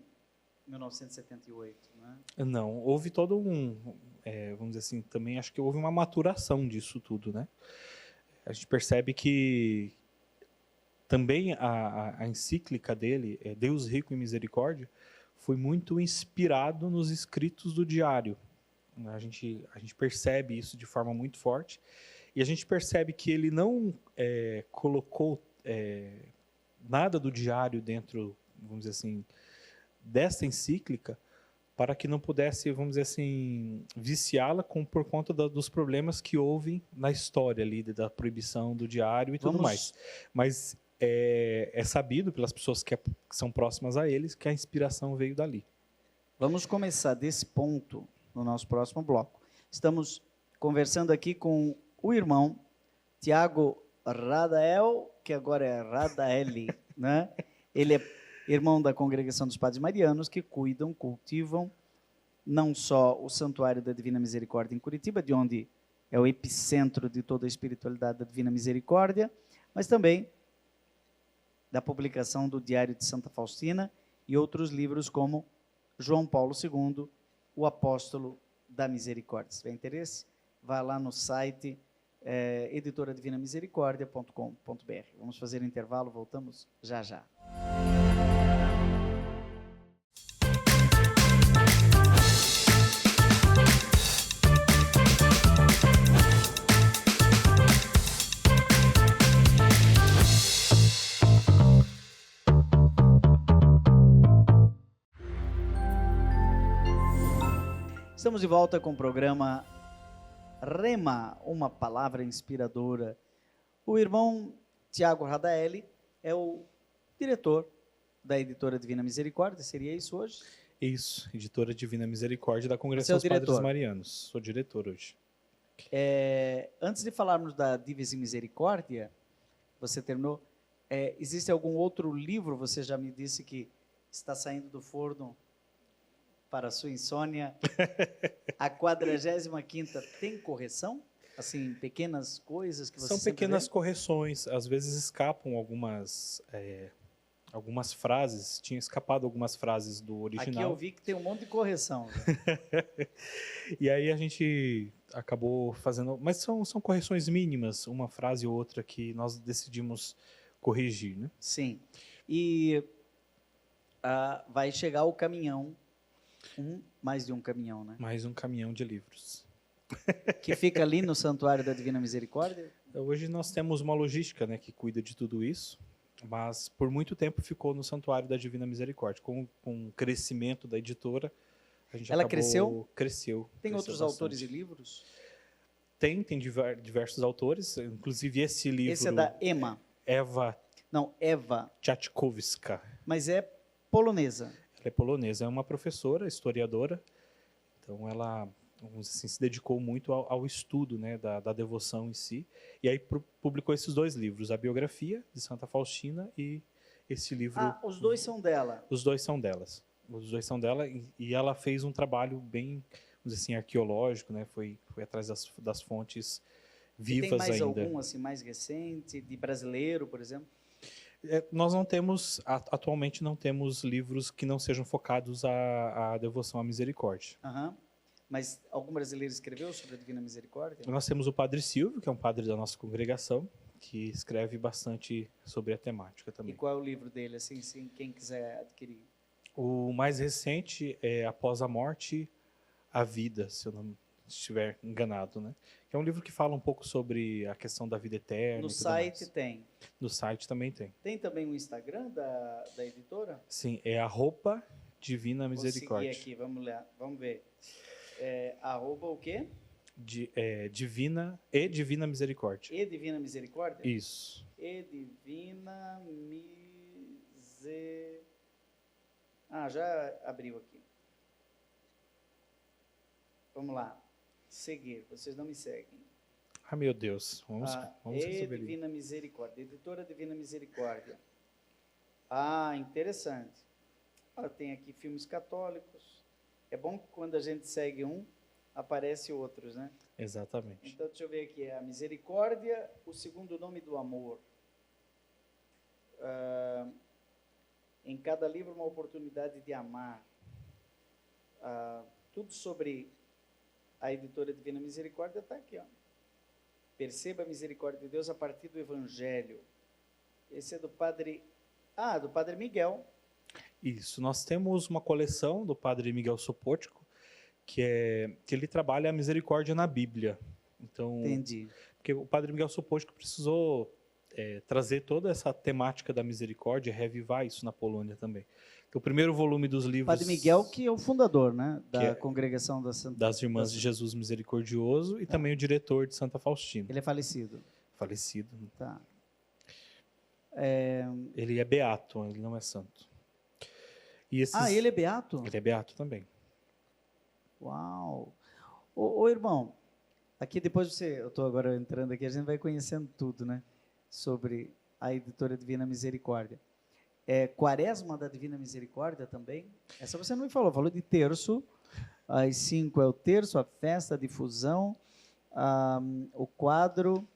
1978, não é? Não, houve todo vamos dizer assim, também acho que houve uma maturação disso tudo, né? A gente percebe que também a encíclica dele, Deus Rico em Misericórdia, foi muito inspirado nos escritos do diário. A gente percebe isso de forma muito forte, e a gente percebe que ele não colocou nada do diário dentro, vamos dizer assim, dessa encíclica, para que não pudesse, vamos dizer assim, viciá-la por conta dos problemas que houve na história ali, da proibição do diário e tudo mais. Mas é sabido pelas pessoas que são próximas a eles que a inspiração veio dali. Vamos começar desse ponto no nosso próximo bloco. Estamos conversando aqui com o irmão Tiago Radael, que agora é Radaeli, né? Ele é irmão da Congregação dos Padres Marianos, que cuidam, cultivam não só o Santuário da Divina Misericórdia em Curitiba, de onde é o epicentro de toda a espiritualidade da Divina Misericórdia, mas também da publicação do Diário de Santa Faustina e outros livros como João Paulo II, o Apóstolo da Misericórdia. Se tiver interesse, vá lá no site editoradivinamisericordia.com.br. Vamos fazer um intervalo, voltamos já já. Estamos de volta com o programa Rema, uma palavra inspiradora. O irmão Tiago Radaeli é o diretor da Editora Divina Misericórdia, seria isso hoje? Isso, Editora Divina Misericórdia da Congregação dos Padres Marianos. Sou diretor hoje. Antes de falarmos da Divina Misericórdia, você terminou, existe algum outro livro, você já me disse que está saindo do forno para a sua insônia, a 45ª tem correção? Assim, pequenas coisas que você São pequenas correções, às vezes escapam algumas frases, tinha escapado algumas frases do original. Aqui eu vi que tem um monte de correção. E aí a gente acabou fazendo, mas são correções mínimas, uma frase ou outra que nós decidimos corrigir, né? Sim, e vai chegar o caminhão, mais de um caminhão, né? Mais um caminhão de livros. Que fica ali no Santuário da Divina Misericórdia? Hoje nós temos uma logística, né, que cuida de tudo isso, mas por muito tempo ficou no Santuário da Divina Misericórdia. Com o crescimento da editora, a gente Ela cresceu? Tem outros bastante. Autores e livros? Tem diversos autores, inclusive esse livro... Esse é da Ema. Eva Tchaikovska. Mas é polonesa. Ela é polonesa, é uma professora, historiadora, então ela, vamos dizer assim, se dedicou muito ao estudo, né, da devoção em si, e aí publicou esses dois livros, a biografia de Santa Faustina e esse livro... Os dois são dela? Os dois são delas. Os dois são dela, e ela fez um trabalho bem, vamos dizer assim, arqueológico, né, foi atrás das fontes vivas ainda. Tem mais algum, assim, mais recente, de brasileiro, por exemplo? Nós não temos, atualmente não temos livros que não sejam focados à devoção à misericórdia. Mas algum brasileiro escreveu sobre a Divina Misericórdia? Nós temos o Padre Silvio, que é um padre da nossa congregação, que escreve bastante sobre a temática também. E qual é o livro dele, assim, quem quiser adquirir? O mais recente é Após a Morte, a Vida, se eu não estiver enganado, né? É um livro que fala um pouco sobre a questão da vida eterna. No site tem? No site também tem. Tem também o Instagram da editora? Sim, é @Divina Misericórdia. Vou seguir aqui, vamos lá, vamos ver. O quê? Divina Misericórdia. E Divina Misericórdia? Isso. E Divina Misericórdia. Já abriu aqui. Vamos lá. Seguir. Vocês não me seguem. Meu Deus. Vamos resolver. Divina Misericórdia. Editora Divina Misericórdia. Ah, interessante. Tem aqui filmes católicos. É bom que quando a gente segue um, aparece outros, né? Exatamente. Então, deixa eu ver aqui. A misericórdia, o segundo nome do amor. Em cada livro, uma oportunidade de amar. Tudo sobre a editora Divina Misericórdia está aqui, ó. Perceba a misericórdia de Deus a partir do Evangelho. Esse é do Padre Miguel. Isso. Nós temos uma coleção do Padre Miguel Sopótico, que ele trabalha a misericórdia na Bíblia. Então, entendi. Porque o Padre Miguel Sopótico precisou trazer toda essa temática da misericórdia, reavivar isso na Polônia também. Então, o primeiro volume dos livros... Padre Miguel, que é o fundador, né, da congregação das Irmãs de Jesus Misericordioso e também o diretor de Santa Faustina. Ele é falecido. Falecido. Tá. Ele é beato, ele não é santo. E ele é beato? Ele é beato também. Uau! Ô irmão, aqui depois eu estou agora entrando aqui, a gente vai conhecendo tudo, né? Sobre a editora Divina Misericórdia. Quaresma da Divina Misericórdia também? Essa você não me falou de terço. Às 5 é o terço, a festa, a difusão, o quadro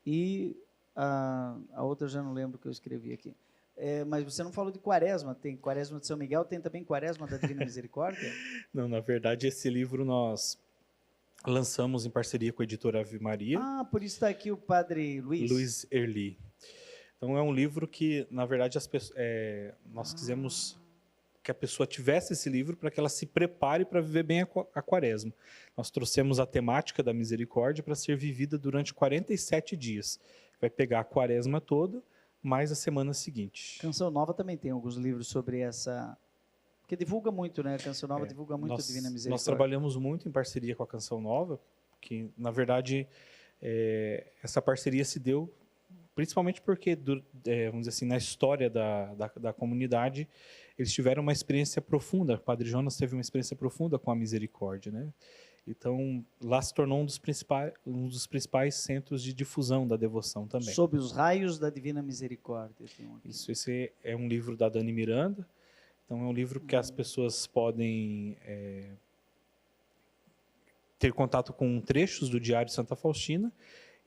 e a outra eu já não lembro o que eu escrevi aqui. Mas você não falou de Quaresma. Tem Quaresma de São Miguel, tem também Quaresma da Divina Misericórdia? Não, na verdade, esse livro nós lançamos em parceria com a editora Ave Maria. Por isso está aqui o Padre Luiz. Luiz Erli. Então, é um livro que, na verdade, nós quisemos que a pessoa tivesse esse livro para que ela se prepare para viver bem a Quaresma. Nós trouxemos a temática da misericórdia para ser vivida durante 47 dias. Vai pegar a Quaresma toda, mais a semana seguinte. Canção Nova também tem alguns livros sobre essa... Porque divulga muito, né? A Canção Nova divulga muito a Divina Misericórdia. Nós trabalhamos muito em parceria com a Canção Nova, que, na verdade, essa parceria se deu principalmente porque, vamos dizer assim, na história da comunidade, eles tiveram uma experiência profunda. O Padre Jonas teve uma experiência profunda com a misericórdia, né? Então, lá se tornou um dos principais centros de difusão da devoção também. Sob os raios da Divina Misericórdia. Isso, esse é um livro da Dani Miranda. Então, é um livro que as pessoas podem ter contato com trechos do Diário de Santa Faustina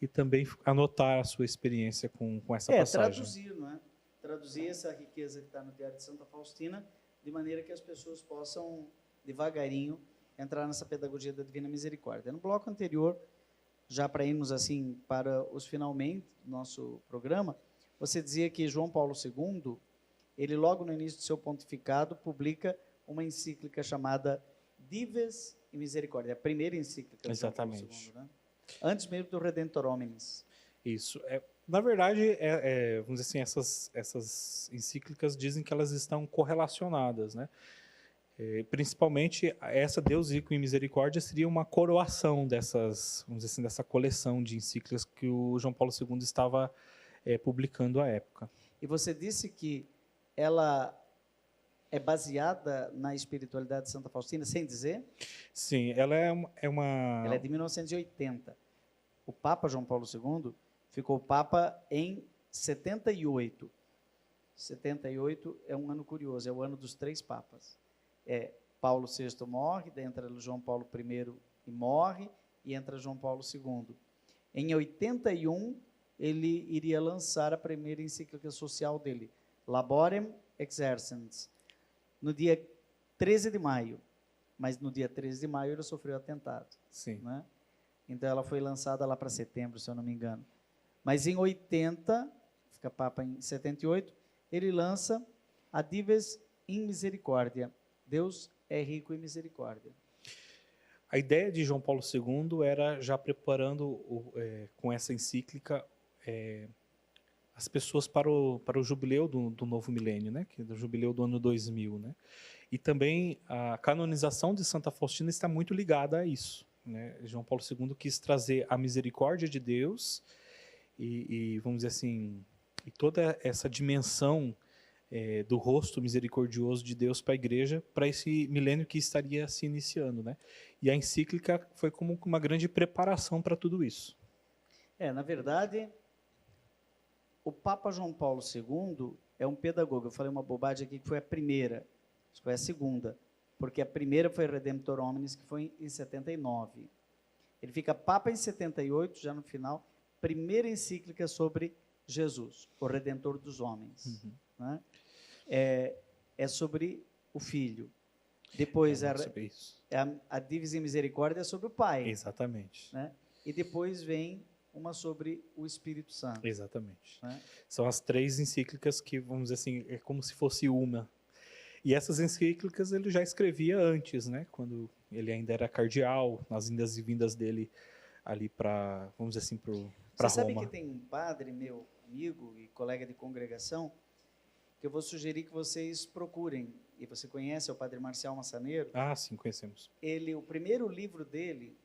e também anotar a sua experiência com essa passagem. Traduzir, não é? Traduzir essa riqueza que está no Diário de Santa Faustina, de maneira que as pessoas possam, devagarinho, entrar nessa pedagogia da Divina Misericórdia. No bloco anterior, já para irmos assim para os finalmente do nosso programa, você dizia que João Paulo II, ele logo no início do seu pontificado, publica uma encíclica chamada Dives e Misericórdia, a primeira encíclica de João Paulo II, né? Antes mesmo do Redentor Hominis. Isso. Na verdade, vamos dizer assim, essas encíclicas dizem que elas estão correlacionadas, né? Principalmente essa Deus rico em misericórdia seria uma coroação dessas, vamos dizer assim, dessa coleção de encíclicas que o João Paulo II estava publicando à época. E você disse que ela é baseada na espiritualidade de Santa Faustina, sem dizer? Sim, ela é uma... Ela é de 1980. O Papa João Paulo II ficou Papa em 78. 78 é um ano curioso, é o ano dos 3 Papas. Paulo VI morre, daí entra João Paulo I e morre, e entra João Paulo II. Em 81, ele iria lançar a primeira encíclica social dele, Laborem Exercens, no dia 13 de maio. Mas no dia 13 de maio ele sofreu atentado. Sim. Né? Então ela foi lançada lá para setembro, se eu não me engano. Mas em 80, fica Papa em 78, ele lança a Dives in Misericórdia. Deus é rico em misericórdia. A ideia de João Paulo II era já preparando com essa encíclica as pessoas para o jubileu do novo milênio, né? Que é o jubileu do ano 2000, né? E também a canonização de Santa Faustina está muito ligada a isso, né? João Paulo II quis trazer a misericórdia de Deus e vamos dizer assim, e toda essa dimensão do rosto misericordioso de Deus para a Igreja, para esse milênio que estaria se iniciando, né? E a encíclica foi como uma grande preparação para tudo isso. Na verdade, o Papa João Paulo II, é um pedagogo. Eu falei uma bobagem aqui que foi a primeira, isso foi a segunda, porque a primeira foi Redemptor Hominis, que foi em 79. Ele fica Papa em 78, já no final, primeira encíclica sobre Jesus, o Redentor dos homens. Né? É sobre o Filho. Depois a Divis Misericórdia é sobre o Pai. Exatamente. Né? E depois vem uma sobre o Espírito Santo. Exatamente. Né? São as 3 encíclicas que, vamos dizer assim, é como se fosse uma. E essas encíclicas ele já escrevia antes, né? Quando ele ainda era cardeal, nas indas e vindas dele ali para, vamos dizer assim, para Roma. Você sabe que tem um padre, meu amigo e colega de congregação, que eu vou sugerir que vocês procurem. E você conhece, é o padre Marcial Massaneiro? Ah, sim, conhecemos. O primeiro livro dele,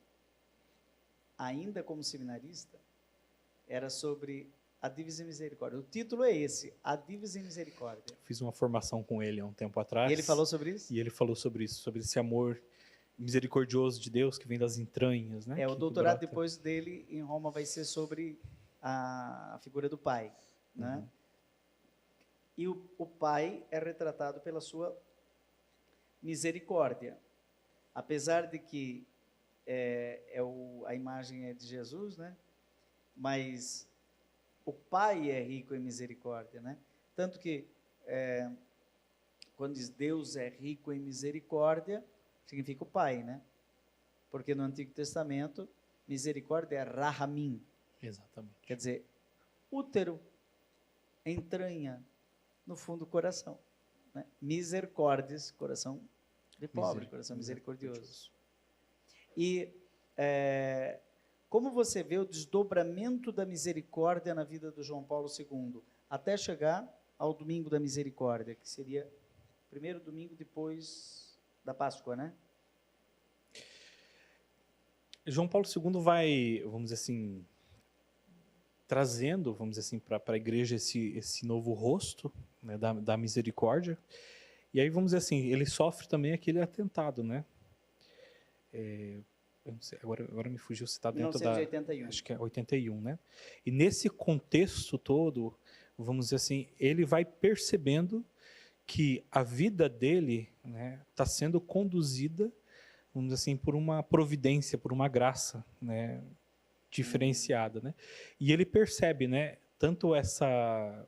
ainda como seminarista, era sobre a Divis Misericórdia. O título é esse, a Divis Misericórdia. Fiz uma formação com ele há um tempo atrás. E ele falou sobre isso? E ele falou sobre isso, sobre esse amor misericordioso de Deus que vem das entranhas, né? O doutorado depois dele em Roma vai ser sobre a figura do Pai, né? E o Pai é retratado pela sua misericórdia. Apesar de que a imagem é de Jesus, né? Mas o Pai é rico em misericórdia, né? Tanto que quando diz Deus é rico em misericórdia, significa o Pai, né? Porque no Antigo Testamento, misericórdia é rahamim. Exatamente. Quer dizer, útero, entranha, no fundo do coração. Né? Misericórdias, coração de pobre, coração misericordioso. E como você vê o desdobramento da misericórdia na vida do João Paulo II, até chegar ao domingo da misericórdia, que seria o primeiro domingo depois da Páscoa, né? João Paulo II vai, vamos dizer assim, trazendo, vamos dizer assim, para a igreja esse novo rosto, né, da misericórdia. E aí, vamos dizer assim, ele sofre também aquele atentado, né? Eu não sei, agora me fugiu se está dentro 1981. Acho que é 81, né? E nesse contexto todo, vamos dizer assim, ele vai percebendo que a vida dele, né, está sendo conduzida, vamos dizer assim, por uma providência, por uma graça, né, diferenciada, né? E ele percebe, né, tanto essa,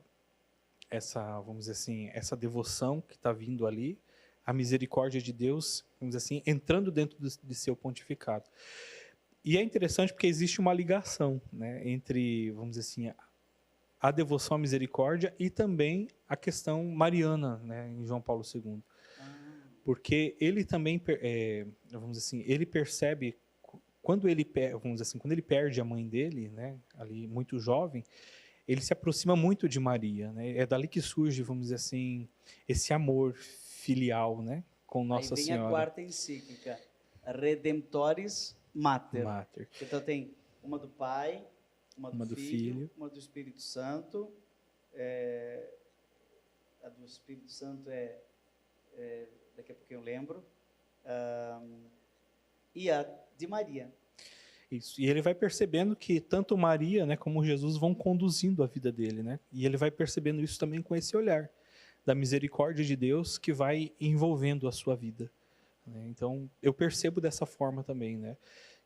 vamos dizer assim, essa devoção que está vindo ali, a misericórdia de Deus, vamos dizer assim, entrando dentro de seu pontificado. E é interessante porque existe uma ligação, né, entre, vamos dizer assim, a devoção à misericórdia e também a questão mariana, né, em João Paulo II. Porque ele também, vamos dizer assim, ele percebe, quando ele perde a mãe dele, né, ali muito jovem, ele se aproxima muito de Maria, né? É dali que surge, vamos dizer assim, esse amor filial, né, com Nossa Senhora. Aí vem a quarta encíclica, Redemptoris Mater. Então tem uma do Pai, uma do Filho, uma do Espírito Santo. A do Espírito Santo daqui a pouco eu lembro. E a de Maria. Isso. E ele vai percebendo que tanto Maria, né, como Jesus vão conduzindo a vida dele, né? E ele vai percebendo isso também com esse olhar da misericórdia de Deus que vai envolvendo a sua vida. Né? Então, eu percebo dessa forma também, né?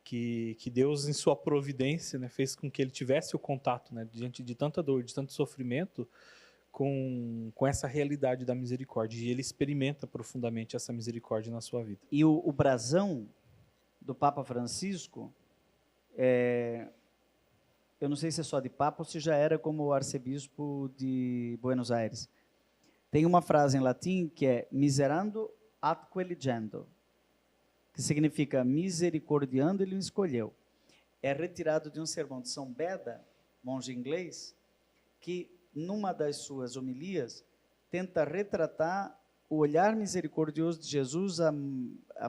Que Deus, em sua providência, né, fez com que ele tivesse o contato, né, diante de tanta dor, de tanto sofrimento, com essa realidade da misericórdia. E ele experimenta profundamente essa misericórdia na sua vida. E o brasão do Papa Francisco, eu não sei se é só de Papa ou se já era como arcebispo de Buenos Aires. Tem uma frase em latim que é miserando atque eligendo, que significa misericordiando ele o escolheu. É retirado de um sermão de São Beda, monge inglês, que numa das suas homilias tenta retratar o olhar misericordioso de Jesus a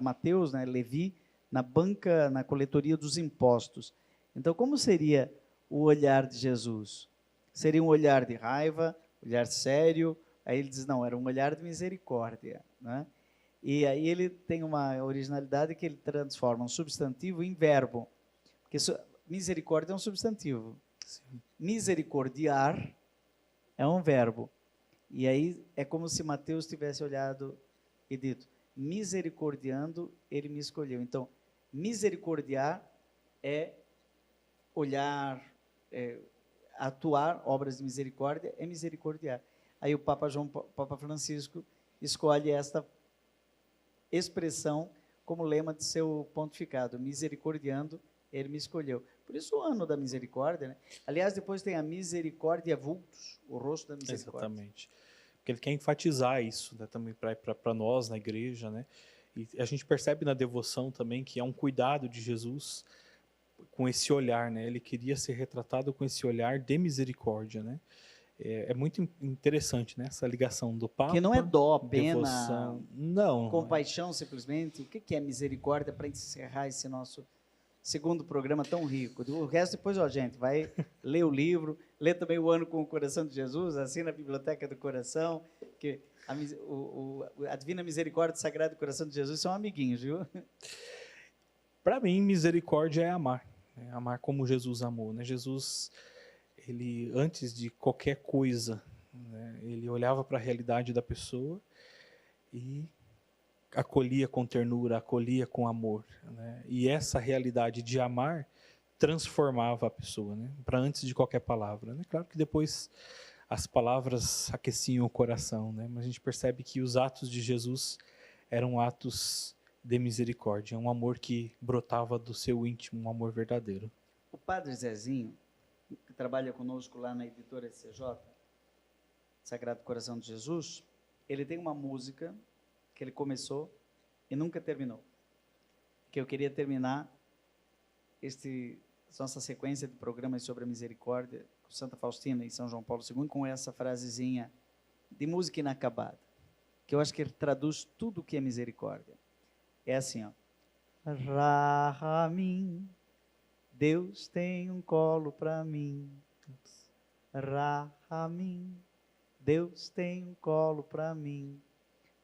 Mateus, né, Levi, na banca, na coletoria dos impostos. Então, como seria o olhar de Jesus? Seria um olhar de raiva, olhar sério? Aí ele diz, não, era um olhar de misericórdia, né? E aí ele tem uma originalidade que ele transforma um substantivo em verbo. Porque misericórdia é um substantivo. Sim. Misericordiar é um verbo. E aí é como se Mateus tivesse olhado e dito: misericordiando, ele me escolheu. Então, misericordiar é olhar, atuar obras de misericórdia, é misericordiar. Aí o Papa Francisco escolhe esta expressão como lema de seu pontificado: misericordiando, ele me escolheu. Por isso o ano da misericórdia, né? Aliás, depois tem a misericórdia vultus, o rosto da misericórdia. Exatamente. Porque ele quer enfatizar isso, né, também para nós na igreja, né? E a gente percebe na devoção também que é um cuidado de Jesus com esse olhar, né? Ele queria ser retratado com esse olhar de misericórdia, né? É muito interessante, né? Essa ligação do Papa. Que não é dó, devoção, pena, não, compaixão simplesmente. O que é misericórdia para encerrar esse nosso segundo programa tão rico? O resto depois, ó, gente, vai ler o livro, ler também o Ano com o Coração de Jesus, assim na Biblioteca do Coração, que a Divina Misericórdia e o Sagrado Coração de Jesus são amiguinhos, viu? Para mim, misericórdia é amar, né? Amar como Jesus amou, né? Jesus, ele, antes de qualquer coisa, né, ele olhava para a realidade da pessoa e acolhia com ternura, acolhia com amor, né? E essa realidade de amar transformava a pessoa, né? Para antes de qualquer palavra, né? Claro que depois as palavras aqueciam o coração, né? Mas a gente percebe que os atos de Jesus eram atos de misericórdia, um amor que brotava do seu íntimo, um amor verdadeiro. O Padre Zezinho, que trabalha conosco lá na editora CJ, Sagrado Coração de Jesus, ele tem uma música que ele começou e nunca terminou, que eu queria terminar nossa sequência de programas sobre a misericórdia com Santa Faustina e São João Paulo II com essa frasezinha de música inacabada, que eu acho que ele traduz tudo o que é misericórdia. É assim, ó: Rahamim, Deus tem um colo para mim. Rahamim, Deus tem um colo para mim.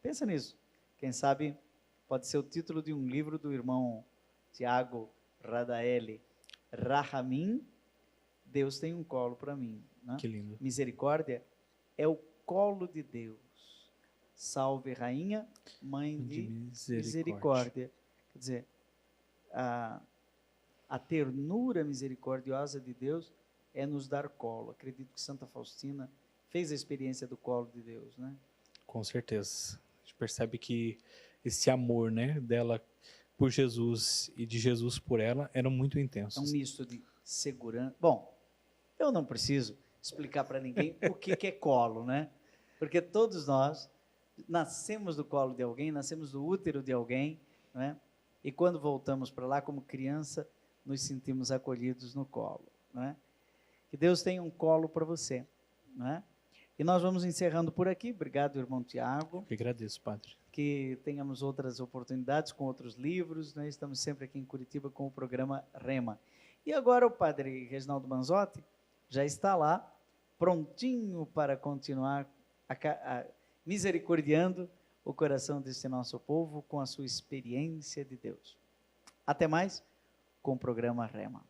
Pensa nisso. Quem sabe pode ser o título de um livro do irmão Tiago Radaeli. Rahamim, Deus tem um colo para mim. Né? Que lindo. Misericórdia é o colo de Deus. Salve, Rainha, Mãe de misericórdia. Quer dizer, a ternura misericordiosa de Deus é nos dar colo. Acredito que Santa Faustina fez a experiência do colo de Deus, né? Com certeza. A gente percebe que esse amor, né, dela por Jesus e de Jesus por ela eram muito intensos. É um misto de segurança. Bom, eu não preciso explicar para ninguém o que é colo, né? Porque todos nós nascemos do colo de alguém, nascemos do útero de alguém, né? E quando voltamos para lá como criança, nos sentimos acolhidos no colo, né? Que Deus tenha um colo para você, né? E nós vamos encerrando por aqui. Obrigado, irmão Tiago. Eu agradeço, Padre. Que tenhamos outras oportunidades com outros livros, né? Estamos sempre aqui em Curitiba com o programa Rema. E agora o Padre Reginaldo Manzotti já está lá, prontinho para continuar misericordiando o coração deste nosso povo com a sua experiência de Deus. Até mais com o programa Rema.